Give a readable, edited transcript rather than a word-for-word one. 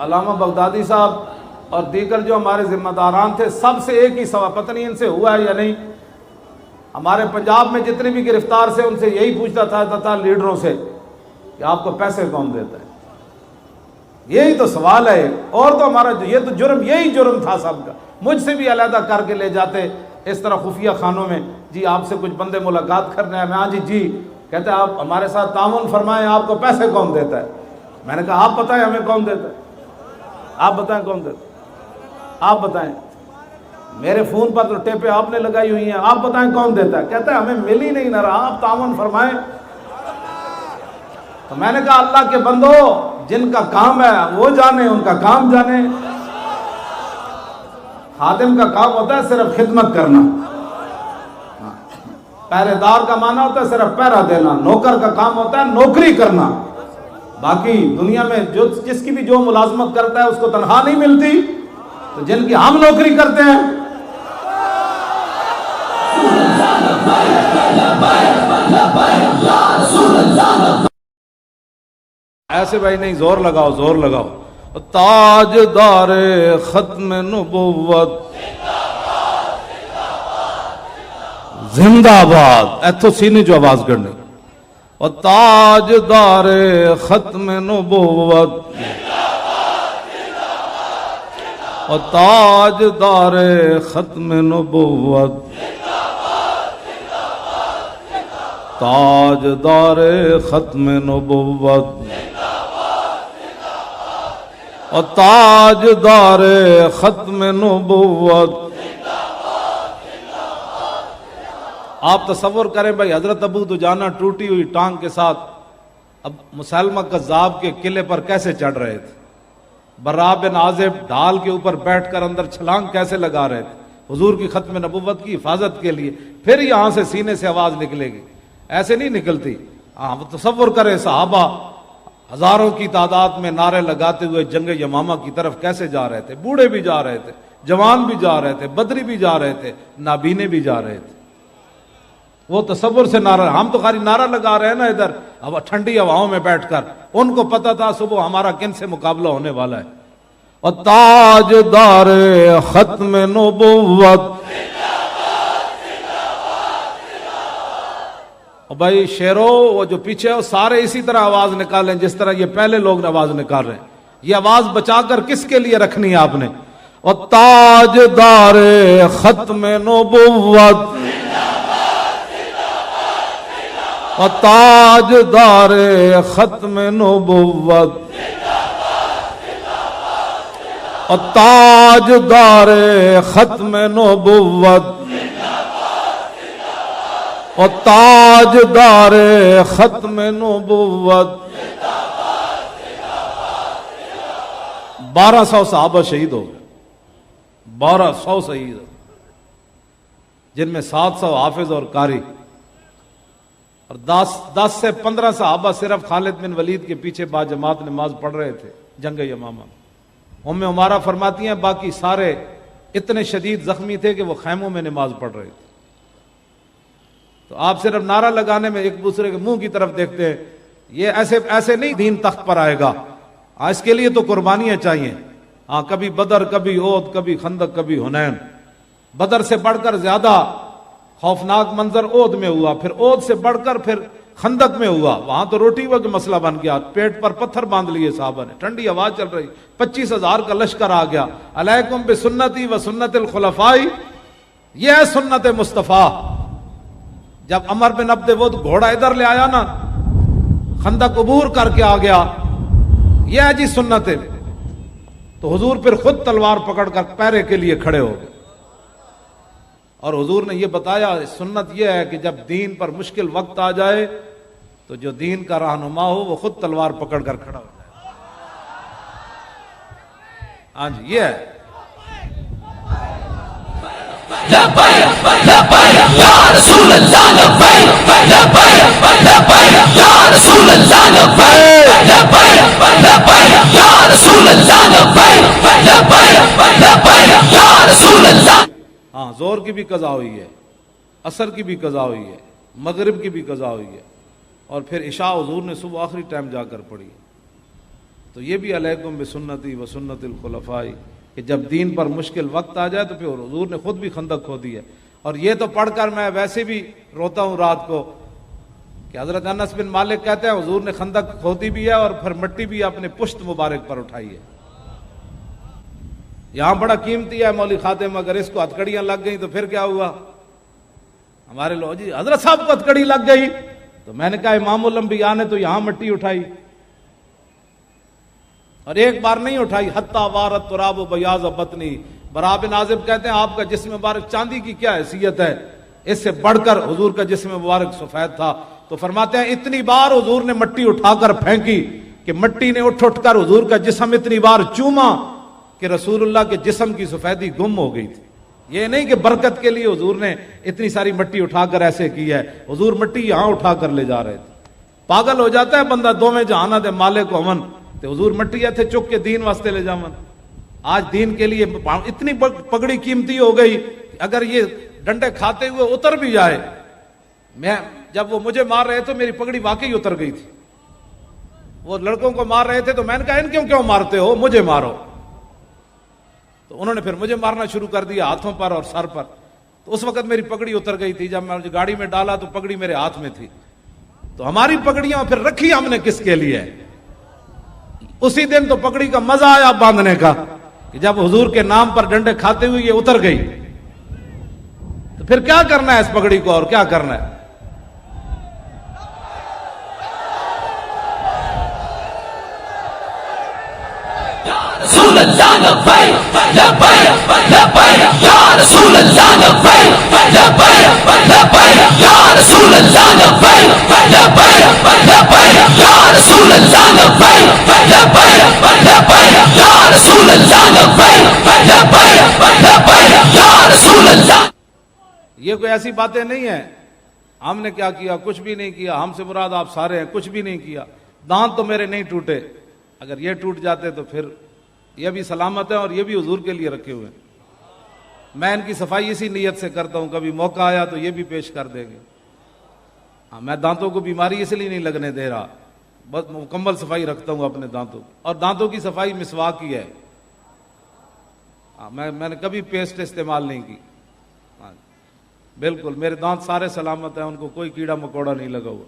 علامہ بغدادی صاحب اور دیگر جو ہمارے ذمہ داران تھے، سب سے ایک ہی سوال، پتہ نہیں ان سے ہوا ہے یا نہیں، ہمارے پنجاب میں جتنے بھی گرفتار سے ان سے یہی پوچھتا تھا لیڈروں سے کہ آپ کو پیسے کون دیتا ہے؟ یہی تو سوال ہے، اور تو ہمارا یہ تو جرم، یہی جرم تھا سب کا۔ مجھ سے بھی علیحدہ کر کے لے جاتے اس طرح خفیہ خانوں میں، جی آپ سے کچھ بندے ملاقات کرنے ہیں، میں ہاں جی کہتے ہیں آپ ہمارے ساتھ تعاون فرمائیں، آپ کو پیسے کون دیتا ہے؟ میں نے کہا آپ بتائیں ہمیں کون دیتا ہے، آپ بتائیں کون دیتا ہے، آپ بتائیں، میرے فون پر تو ٹیپیں آپ نے لگائی ہوئی ہیں، آپ بتائیں کون دیتا ہے؟ کہتا ہے ہمیں مل ہی نہیں نہ رہا، آپ تعاون فرمائیں۔ تو میں نے کہا اللہ کے بندو، جن کا کام ہے وہ جانے، ان کا کام جانے۔ خادم کا کام ہوتا ہے صرف خدمت کرنا، پہرے دار کا معنی ہوتا ہے صرف پہرا دینا، نوکر کا کام ہوتا ہے نوکری کرنا۔ باقی دنیا میں جس کی بھی جو ملازمت کرتا ہے اس کو تنخواہ نہیں ملتی، تو جن کی ہم نوکری کرتے ہیں، ایسے بھائی نہیں، زور لگاؤ زور لگاؤ۔ تاجدار ختم نبوت زندہ باد، ایتھو سینے جو آواز کرنی، اور تاجدار ختم نبوت، اور تاجدار ختم نبوت، تاجدار ختم نبوت، اور تاجدار ختم نبوت۔ آپ تصور کریں بھائی، حضرت ابو دجانہ ٹوٹی ہوئی ٹانگ کے ساتھ اب مسلمہ کذاب کے قلعے پر کیسے چڑھ رہے تھے، برا بن عازب ڈھال کے اوپر بیٹھ کر اندر چھلانگ کیسے لگا رہے تھے حضور کی ختم نبوت کی حفاظت کے لیے، پھر یہاں سے سینے سے آواز نکلے گی، ایسے نہیں نکلتی۔ تصور کریں صحابہ ہزاروں کی تعداد میں نعرے لگاتے ہوئے جنگ یمامہ کی طرف کیسے جا رہے تھے، بوڑھے بھی جا رہے تھے، جوان بھی جا رہے تھے، بدری بھی جا رہے تھے، نابینے بھی جا رہے تھے۔ وہ تصور سے نعرہ، ہم تو خالی نعرہ لگا رہے ہیں نا ادھر اب ٹھنڈی ہواؤں میں بیٹھ کر، ان کو پتا تھا صبح ہمارا کن سے مقابلہ ہونے والا ہے۔ اور تاجدار ختم نبوت، اور بھائی شیرو وہ جو پیچھے ہو سارے اسی طرح آواز نکالیں جس طرح یہ پہلے لوگ آواز نکال رہے ہیں، یہ آواز بچا کر کس کے لیے رکھنی ہے آپ نے؟ اور تاجدار ختم نبوت، اور تاجدار ختم نبوت، اور تاجدار ختم نبوت، اور تاجدار ختم نبوت۔ 1200 صحابہ شہید ہو گئے، 1200 شہید، جن میں 700 حافظ اور قاری، اور 10 سے 15 صحابہ صرف خالد بن ولید کے پیچھے با جماعت نماز پڑھ رہے تھے جنگ یمامہ۔ ام عمارہ فرماتی ہیں باقی سارے اتنے شدید زخمی تھے کہ وہ خیموں میں نماز پڑھ رہے تھے۔ تو آپ صرف نعرہ لگانے میں ایک دوسرے کے منہ کی طرف دیکھتے ہیں، یہ ایسے نہیں دین تخت پر آئے گا، اس کے لیے تو قربانیاں چاہیے۔ کبھی بدر، کبھی احد، کبھی خندق، کبھی حنین۔ بدر سے بڑھ کر زیادہ خوفناک منظر احد میں ہوا، پھر احد سے بڑھ کر پھر خندق میں ہوا، وہاں تو روٹی کا مسئلہ بن گیا، پیٹ پر پتھر باندھ لیے صحابہ نے، ٹھنڈی ہوا چل رہی، 25,000 کا لشکر آ گیا۔ علیکم بسنتی و سنت الخلفاء، یہ ہے سنت مصطفیٰ۔ جب عمر بن عبد ود گھوڑا ادھر لے آیا نا، خندق عبور کر کے آ گیا، یہ ہے جی سنت ہے، تو حضور پھر خود تلوار پکڑ کر پہرے کے لیے کھڑے ہو گئے، اور حضور نے یہ بتایا سنت یہ ہے کہ جب دین پر مشکل وقت آ جائے تو جو دین کا رہنما ہو وہ خود تلوار پکڑ کر کھڑا ہو جائے۔ ہاں جی یہ ہے۔ ہاں زور کی بھی قضا ہوئی ہے، عصر کی بھی قضا ہوئی ہے، مغرب کی بھی قضا ہوئی ہے، اور پھر عشاء حضور نے صبح آخری ٹائم جا کر پڑھی۔ تو یہ بھی علیکم بسنتی و سنت الخلفاء کہ جب دین پر مشکل وقت آ جائے تو پھر حضور نے خود بھی خندق کھودی ہے. اور یہ تو پڑھ کر میں ویسے بھی روتا ہوں رات کو کہ حضرت انس بن مالک کہتے ہیں حضور نے خندق کھودی بھی ہے اور پھر مٹی بھی اپنے پشت مبارک پر اٹھائی ہے. یہاں بڑا قیمتی ہے مولوی خاتم، اگر اس کو ہتکڑیاں لگ گئیں تو پھر کیا ہوا؟ ہمارے لوگ جی حضرت صاحب کو ہتکڑی لگ گئی، تو میں نے کہا امام الانبیاء نے تو یہاں مٹی اٹھائی اور ایک بار نہیں اٹھائی. حتی وارت تراب و بیاض بطنی. برا بن عازب کہتے ہیں آپ کا جسم مبارک چاندی کی کیا حیثیت ہے، اس سے بڑھ کر حضور کا جسم مبارک سفید تھا. تو فرماتے ہیں اتنی بار حضور نے مٹی اٹھا کر پھینکی کہ مٹی نے اٹھ کر حضور کا جسم اتنی بار چوما کہ رسول اللہ کے جسم کی سفیدی گم ہو گئی تھی. یہ نہیں کہ برکت کے لیے حضور نے اتنی ساری مٹی اٹھا کر ایسے کی ہے، حضور مٹی یہاں اٹھا کر لے جا رہے تھے. پاگل ہو جاتا ہے بندہ دو میں جہانا دے مالک و امن، تو حضور مٹی ایتھے چک کے دین واسطے لے جامن. آج دین کے لیے اتنی پگڑی قیمتی ہو گئی کہ اگر یہ ڈنڈے کھاتے ہوئے اتر بھی جائے، میں جب وہ مجھے مار رہے تو میری پگڑی واقعی اتر گئی تھی. وہ لڑکوں کو مار رہے تھے تو میں نے کہا ان کیوں مارتے ہو، مجھے مارو. تو انہوں نے پھر مجھے مارنا شروع کر دیا ہاتھوں پر اور سر پر. تو اس وقت میری پگڑی اتر گئی تھی. جب میں گاڑی میں ڈالا تو پگڑی میرے ہاتھ میں تھی. تو ہماری پگڑیاں پھر رکھی ہم نے کس کے لیے؟ اسی دن تو پگڑی کا مزہ آیا باندھنے کا کہ جب حضور کے نام پر ڈنڈے کھاتے ہوئے یہ اتر گئی تو پھر کیا کرنا ہے اس پگڑی کو، اور کیا کرنا ہے؟ رسول اللہ لبیک لبیک لبیک یا رسول اللہ لبیک لبیک لبیک یا رسول اللہ لبیک لبیک لبیک یا رسول اللہ لبیک لبیک لبیک یا رسول اللہ لبیک لبیک لبیک یا رسول اللہ. یہ کوئی ایسی باتیں نہیں ہیں ہم نے کیا کیا، کچھ بھی نہیں کیا. ہم سے مراد آپ سارے ہیں، کچھ بھی نہیں کیا. دانت تو میرے نہیں ٹوٹے، اگر یہ ٹوٹ جاتے تو پھر یہ بھی سلامت ہے اور یہ بھی حضور کے لیے رکھے ہوئے ہیں. میں ان کی صفائی اسی نیت سے کرتا ہوں، کبھی موقع آیا تو یہ بھی پیش کر دیں گے. ہاں، میں دانتوں کو بیماری اس لیے نہیں لگنے دے رہا، بس مکمل صفائی رکھتا ہوں اپنے دانتوں کی. اور دانتوں کی صفائی مسواک کی ہے. میں نے کبھی پیسٹ استعمال نہیں کی. بالکل میرے دانت سارے سلامت ہیں، ان کو کوئی کیڑا مکوڑا نہیں لگا ہوا.